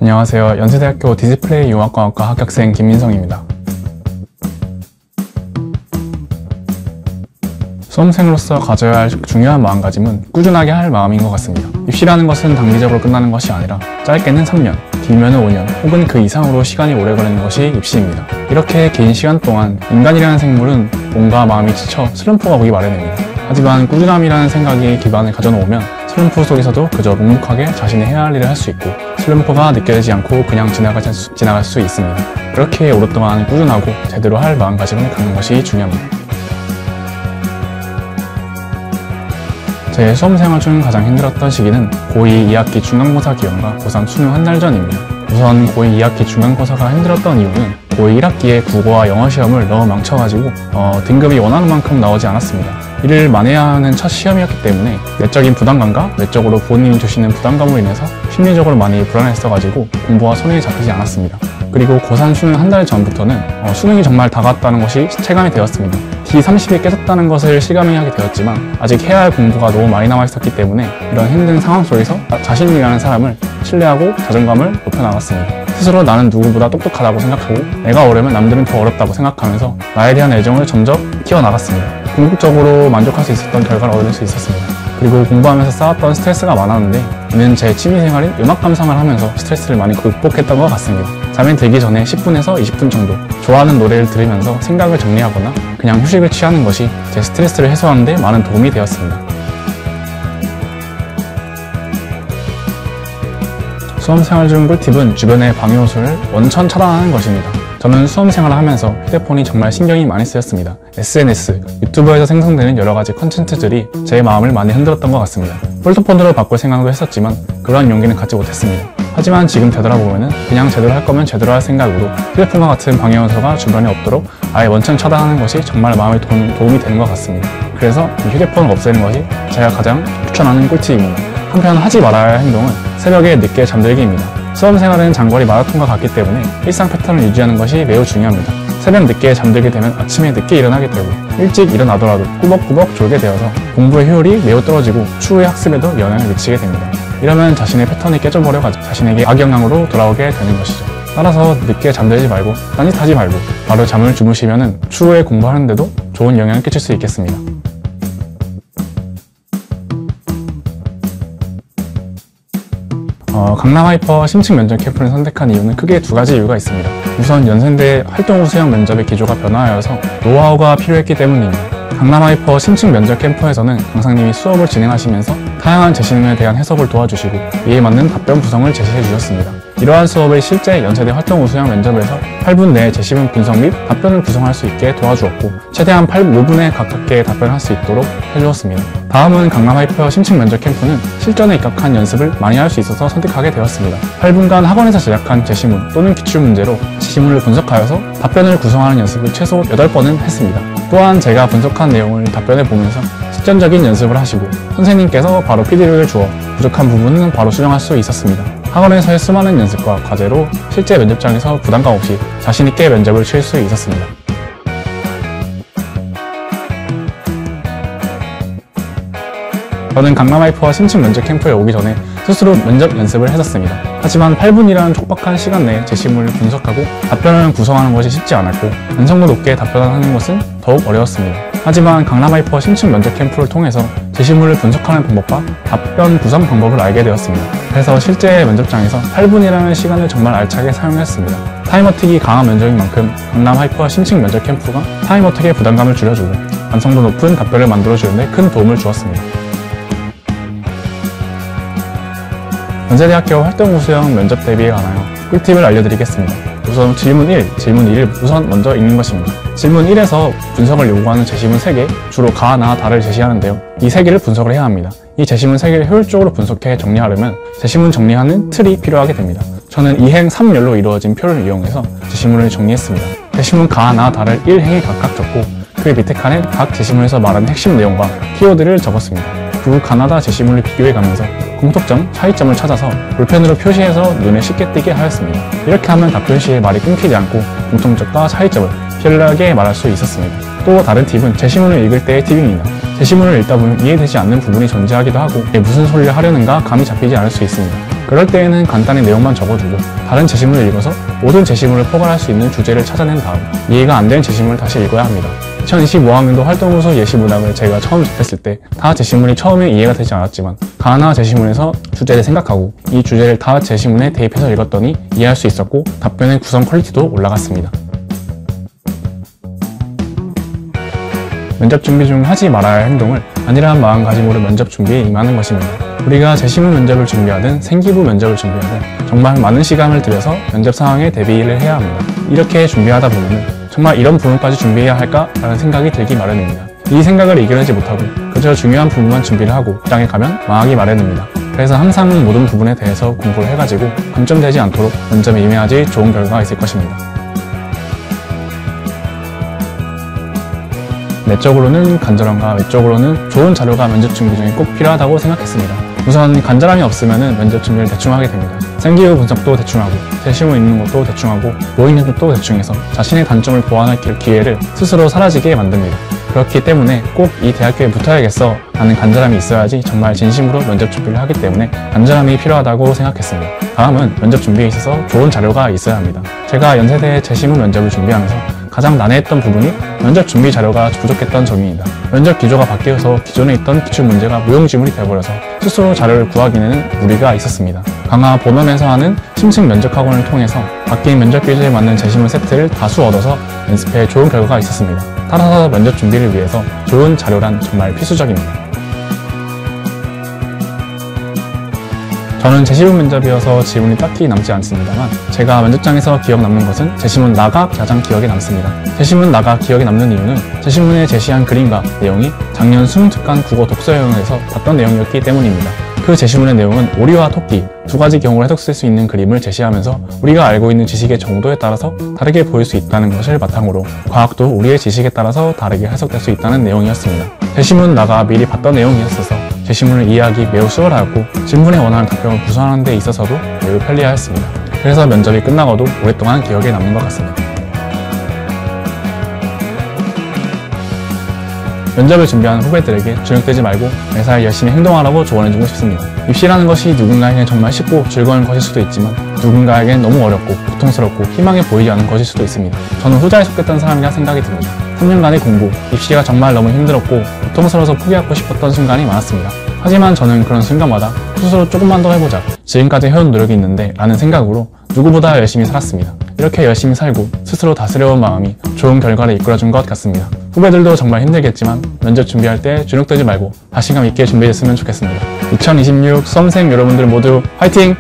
안녕하세요. 연세대학교 디스플레이 융합광학과 합격생 김민성입니다. 수험생으로서 가져야 할 중요한 마음가짐은 꾸준하게 할 마음인 것 같습니다. 입시라는 것은 단기적으로 끝나는 것이 아니라 짧게는 3년, 길면은 5년 혹은 그 이상으로 시간이 오래 걸리는 것이 입시입니다. 이렇게 긴 시간 동안 인간이라는 생물은 몸과 마음이 지쳐 슬럼프가 오기 마련입니다. 하지만 꾸준함이라는 생각이 기반을 가져놓으면 슬럼프 속에서도 그저 묵묵하게 자신이 해야 할 일을 할 수 있고 슬럼프가 느껴지지 않고 그냥 지나갈 수 있습니다. 그렇게 오랫동안 꾸준하고 제대로 할 마음가짐을 갖는 것이 중요합니다. 제 수험생활 중 가장 힘들었던 시기는 고2 2학기 중간고사 기간과 고3 수능 한 달 전입니다. 우선 고2 2학기 중간고사가 힘들었던 이유는 고2 1학기에 국어와 영어 시험을 너무 망쳐가지고 등급이 원하는 만큼 나오지 않았습니다. 이를 만회해야 하는 첫 시험이었기 때문에 내적인 부담감과 내적으로 부모님이 주시는 부담감으로 인해서 심리적으로 많이 불안했어가지고 공부와 손이 잡히지 않았습니다. 그리고 고3 수능 한 달 전부터는 수능이 정말 다가왔다는 것이 체감이 되었습니다. D30이 깨졌다는 것을 실감하게 되었지만 아직 해야 할 공부가 너무 많이 남아 있었기 때문에 이런 힘든 상황 속에서 자신이라는 사람을 신뢰하고 자존감을 높여나갔습니다. 스스로 나는 누구보다 똑똑하다고 생각하고 내가 어려면 남들은 더 어렵다고 생각하면서 나에 대한 애정을 점점 키워나갔습니다. 궁극적으로 만족할 수 있었던 결과를 얻을 수 있었습니다. 그리고 공부하면서 쌓았던 스트레스가 많았는데 이는 제 취미생활인 음악 감상을 하면서 스트레스를 많이 극복했던 것 같습니다. 잠에 들기 전에 10분에서 20분 정도 좋아하는 노래를 들으면서 생각을 정리하거나 그냥 휴식을 취하는 것이 제 스트레스를 해소하는 데 많은 도움이 되었습니다. 수험생활 중 꿀팁은 주변의 방해 요소를 원천 차단하는 것입니다. 저는 수험생활을 하면서 휴대폰이 정말 신경이 많이 쓰였습니다. SNS, 유튜브에서 생성되는 여러가지 콘텐츠들이 제 마음을 많이 흔들었던 것 같습니다. 폴더폰으로 바꿀 생각도 했었지만 그러한 용기는 갖지 못했습니다. 하지만 지금 되돌아보면 그냥 제대로 할 거면 제대로 할 생각으로 휴대폰과 같은 방해 요소가 주변에 없도록 아예 원천 차단하는 것이 정말 마음에 도움이 되는 것 같습니다. 그래서 이 휴대폰을 없애는 것이 제가 가장 추천하는 꿀팁입니다. 한편 하지 말아야 할 행동은 새벽에 늦게 잠들기입니다. 수험생활은 장거리 마라톤과 같기 때문에 일상 패턴을 유지하는 것이 매우 중요합니다. 새벽 늦게 잠들게 되면 아침에 늦게 일어나게 되고 일찍 일어나더라도 꾸벅꾸벅 졸게 되어서 공부의 효율이 매우 떨어지고 추후의 학습에도 영향을 미치게 됩니다. 이러면 자신의 패턴이 깨져버려가지고 자신에게 악영향으로 돌아오게 되는 것이죠. 따라서 늦게 잠들지 말고 딴짓하지 말고 바로 잠을 주무시면 추후에 공부하는데도 좋은 영향을 끼칠 수 있겠습니다. 강남 하이퍼 심층 면접 캠프를 선택한 이유는 크게 두 가지 이유가 있습니다. 우선 연세대 활동 후 수형 면접의 기조가 변화하여서 노하우가 필요했기 때문입니다. 강남 하이퍼 심층 면접 캠프에서는 강사님이 수업을 진행하시면서 다양한 재시능에 대한 해석을 도와주시고 이에 맞는 답변 구성을 제시해 주셨습니다. 이러한 수업을 실제 연세대 활동 후 수형 면접에서 8분 내에 제시문 분석 및 답변을 구성할 수 있게 도와주었고 최대한 5분에 가깝게 답변할 수 있도록 해주었습니다. 다음은 강남 하이퍼 심층 면접 캠프는 실전에 입각한 연습을 많이 할 수 있어서 선택하게 되었습니다. 8분간 학원에서 제작한 제시문 또는 기출문제로 제시문을 분석하여서 답변을 구성하는 연습을 최소 8번은 했습니다. 또한 제가 분석한 내용을 답변해 보면서 실전적인 연습을 하시고 선생님께서 바로 피드백을 주어 부족한 부분은 바로 수정할 수 있었습니다. 학원에서의 수많은 연습과 과제로 실제 면접장에서 부담감 없이 자신있게 면접을 칠 수 있었습니다. 저는 강남 하이퍼 심층 면접 캠프에 오기 전에 스스로 면접 연습을 했었습니다. 하지만 8분이라는 촉박한 시간 내에 제시문을 분석하고 답변을 구성하는 것이 쉽지 않았고 완성도 높게 답변하는 것은 더욱 어려웠습니다. 하지만 강남 하이퍼 심층 면접 캠프를 통해서 제시문을 분석하는 방법과 답변 구성 방법을 알게 되었습니다. 그래서 실제 면접장에서 8분이라는 시간을 정말 알차게 사용했습니다. 타임어택이 강한 면접인 만큼 강남 하이퍼 심층 면접 캠프가 타임어택의 부담감을 줄여주고 완성도 높은 답변을 만들어주는 데 큰 도움을 주었습니다. 연세대학교 활동 후 수형 면접 대비에 관하여 꿀팁을 알려드리겠습니다. 우선 질문 1, 질문 2를 우선 먼저 읽는 것입니다. 질문 1에서 분석을 요구하는 제시문 3개, 주로 가, 나, 다를 제시하는데요. 이 3개를 분석을 해야 합니다. 이 제시문 3개를 효율적으로 분석해 정리하려면 제시문 정리하는 틀이 필요하게 됩니다. 저는 2행 3열로 이루어진 표를 이용해서 제시문을 정리했습니다. 제시문 가, 나, 다를 1행에 각각 적고 그 밑에 칸에 각 제시문에서 말하는 핵심 내용과 키워드를 적었습니다. 그 가나다 제시문을 비교해가면서 공통점, 차이점을 찾아서 볼펜으로 표시해서 눈에 쉽게 띄게 하였습니다. 이렇게 하면 답변 시에 말이 끊기지 않고 공통점과 차이점을 편리하게 말할 수 있었습니다. 또 다른 팁은 제시문을 읽을 때의 팁입니다. 제시문을 읽다 보면 이해되지 않는 부분이 존재하기도 하고 무슨 소리를 하려는가 감이 잡히지 않을 수 있습니다. 그럴 때에는 간단히 내용만 적어두고 다른 제시문을 읽어서 모든 제시문을 포괄할 수 있는 주제를 찾아낸 다음 이해가 안 되는 제시문을 다시 읽어야 합니다. 2025학년도 활동호소 예시문학을 제가 처음 접했을 때 다 제시문이 처음에 이해가 되지 않았지만 하나 제시문에서 주제를 생각하고 이 주제를 다 제시문에 대입해서 읽었더니 이해할 수 있었고 답변의 구성 퀄리티도 올라갔습니다. 면접 준비 중 하지 말아야 할 행동을 안일한 마음가짐으로 면접 준비에 임하는 것입니다. 우리가 제시문 면접을 준비하든 생기부 면접을 준비하든 정말 많은 시간을 들여서 면접 상황에 대비를 해야 합니다. 이렇게 준비하다 보면 정말 이런 부분까지 준비해야 할까? 라는 생각이 들기 마련입니다. 이 생각을 이겨내지 못하고 그저 중요한 부분만 준비를 하고 직장에 가면 망하기 마련입니다. 그래서 항상 모든 부분에 대해서 공부를 해가지고 감점되지 않도록 면접에 임해야지 좋은 결과가 있을 것입니다. 내적으로는 간절함과 외적으로는 좋은 자료가 면접 준비 중에 꼭 필요하다고 생각했습니다. 우선 간절함이 없으면 면접 준비를 대충 하게 됩니다. 생기부 분석도 대충 하고 제시문 읽는 것도 대충 하고 모의 연습도 대충 해서 자신의 단점을 보완할 기회를 스스로 사라지게 만듭니다. 그렇기 때문에 꼭 이 대학교에 붙어야겠어 라는 간절함이 있어야지 정말 진심으로 면접 준비를 하기 때문에 간절함이 필요하다고 생각했습니다. 다음은 면접 준비에 있어서 좋은 자료가 있어야 합니다. 제가 연세대 제시문 면접을 준비하면서 가장 난해했던 부분이 면접 준비 자료가 부족했던 점입니다. 면접 기조가 바뀌어서 기존에 있던 기출문제가 무용지물이 되어버려서 스스로 자료를 구하기에는 무리가 있었습니다. 강화 본원에서 하는 심층 면접학원을 통해서 바뀐 면접 기조에 맞는 제시문 세트를 다수 얻어서 연습해 좋은 결과가 있었습니다. 따라서 면접 준비를 위해서 좋은 자료란 정말 필수적입니다. 저는 제시문 면접이어서 지문이 딱히 남지 않습니다만 제가 면접장에서 기억 남는 것은 제시문 나가 가장 기억에 남습니다. 제시문 나가 기억에 남는 이유는 제시문에 제시한 그림과 내용이 작년 수능 특강 국어 독서 여행에서 봤던 내용이었기 때문입니다. 그 제시문의 내용은 오리와 토끼 두 가지 경우를 해석할 수 있는 그림을 제시하면서 우리가 알고 있는 지식의 정도에 따라서 다르게 보일 수 있다는 것을 바탕으로 과학도 우리의 지식에 따라서 다르게 해석될 수 있다는 내용이었습니다. 제시문 나가 미리 봤던 내용이었어서 제시문을 이해하기 매우 수월하였고 질문에 원하는 답변을 구성하는 데 있어서도 매우 편리하였습니다. 그래서 면접이 끝나고도 오랫동안 기억에 남는 것 같습니다. 면접을 준비하는 후배들에게 주눅들지 말고 매사에 열심히 행동하라고 조언해주고 싶습니다. 입시라는 것이 누군가에겐 정말 쉽고 즐거운 것일 수도 있지만 누군가에겐 너무 어렵고 고통스럽고 희망에 보이지 않는 것일 수도 있습니다. 저는 후자에 속했던 사람이라 생각이 듭니다. 3년간의 공부, 입시가 정말 너무 힘들었고 고통스러워서 포기하고 싶었던 순간이 많았습니다. 하지만 저는 그런 순간마다 스스로 조금만 더 해보자, 지금까지 해온 노력이 있는데 라는 생각으로 누구보다 열심히 살았습니다. 이렇게 열심히 살고 스스로 다스려온 마음이 좋은 결과를 이끌어준 것 같습니다. 후배들도 정말 힘들겠지만 면접 준비할 때 주눅들지 말고 자신감 있게 준비했으면 좋겠습니다. 2026 수험생 여러분들 모두 화이팅!